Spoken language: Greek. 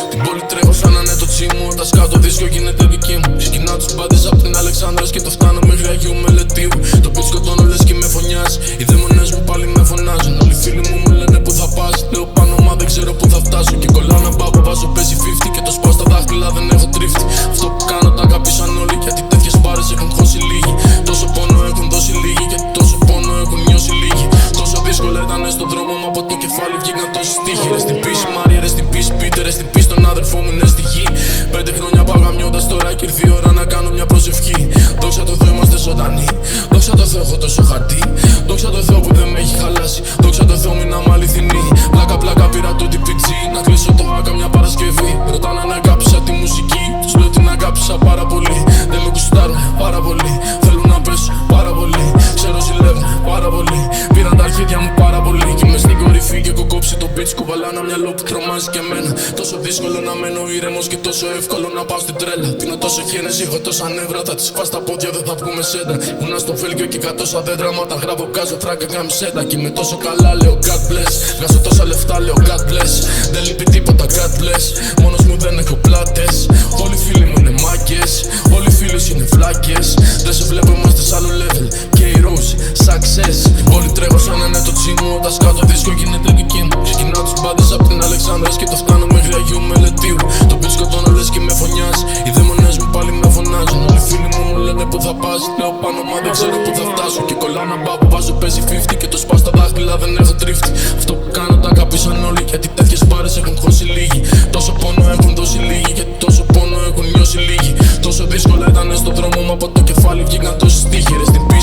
Την πόλη τρέχω σαν να είναι το τσίμου. Όταν σκάω το δίσκο γίνεται δική μου. Ξεκινάω τους μπάντες απ' την Αλεξάνδρας και το φτάνω μέχρι Αγίου Μελετίου. Το πιτ σκοτώνω λες και με φωνιάζει. Οι δαίμονες μου πάλι με φωνάζουν. Όλοι οι φίλοι μου λένε που θα πας. Λέω πάνω μα δεν ξέρω που θα φτάσω. Και κολλάω να πάω που βάζω παίζει 50. Και το σπάω στα δάχτυλα δεν έχω τρίφτη. Αυτό που κάνω τα αγάπησαν όλοι. Γιατί τέτοιες πάρες έχουν χώσει λίγοι. Τόσο πόνο έχουν δώσει λίγοι. Γιατί τόσο πόνο έχουν νιώσει λίγοι. Τόσο δύσκολα ήταν στον δρόμο μου από το κεφάλι βγήκαν τόσοι στίχοι. Ρε στην πίση Μάρια, ρε στην πίση Πίτερ, ρε στην πίση τον αδερφό μου είναι στη γη. 5 χρόνια παγαμιώντας τώρα κι ήρθε η ώρα να κάνω μια προσευχή. Δόξα τω Θεώ είμαστε ζωντανοί. Δόξα τω Θεώ έχω τόσο χαρτί. Δόξα τω Θεώ που δεν με έχει χαλάσει. Δόξα τω Θεώ μην είμαι αληθινή. Πλάκα πλάκα πήρα το DPG. Να κλείσω το άκα μια Παρασκευή. Ρωτάνε αν αγάπησα τη μουσική. Τους λέω την αγάπησα πάρα πολύ. Δεν με κουστάρουν πάρα πολύ. Θέλουν να πέσουν πάρα πολύ. Ξέρω ζηλεύουν πάρα πολύ. Πήραν τα αρχίδια μου πάρα πολύ. Κι είμαι στην κορυφή και έχω κόψει το beach. Κουβαλά ένα μυαλό που τρομάζει και εμένα. Τόσο δύσκολο να μένω ήρεμος και τόσο εύκολο να πάω στην τρέλα. Πίνω τόσο χένεση, έχω τόσα νεύρα. Θα τις σπάς τα πόδια, δεν θα βγούμε σέντα. Ήμουνα στο Βέλγιο και κατώσα δέντρα. Μα τα γράφω, βγάζω φράγκα καμισέτα. Κι είμαι τόσο καλά, λέω God bless. Βγάζω τόσα λεφτά, λέω God bless. Δεν λείπει τίποτα, God bless. Μόνος μου δεν έχω πλάτες. Όλοι οι φίλοι μου είναι μάκες. Όλοι οι φίλοι σου είναι φλάκες. Δεν σε βλέπω, είμαστε σ' άλλο level. K-Rose, success. Την πόλη τρέχω σαν να είναι το τσίμου. Όταν σκάω το δίσκο γίνεται δική μου. Ξεκινάω τους μπάντες απ' την Αλεξάνδρας και το φτάνω μέχρι Αγίου Μελετίου. Το beat σκοτώνω λες και με φωνιάζει. Οι δαίμονες μου πάλι με φωνάζουν. Όλοι οι φίλοι μου λένε που θα πας. Λέω πάνω μα δεν ξέρω που θα φτάσω. Και κολλάω να πάω που βάζω παίζει 50. Και το σπάω στα δάχτυλα δεν έχω τρίφτη. Αυτό που κάνω τα αγάπησαν όλοι. Γιατί τέτοιες πάρες έχουν χώσει λίγοι. Τόσο πόνο έχουν δώσει λίγοι. Γιατί τόσο πόνο έχουν νιώσει λίγοι. Τόσο δύσκολα ήταν στον δρόμο μου από το κεφάλι βγήκαν τόσοι στίχοι. Ρε στην πίστη.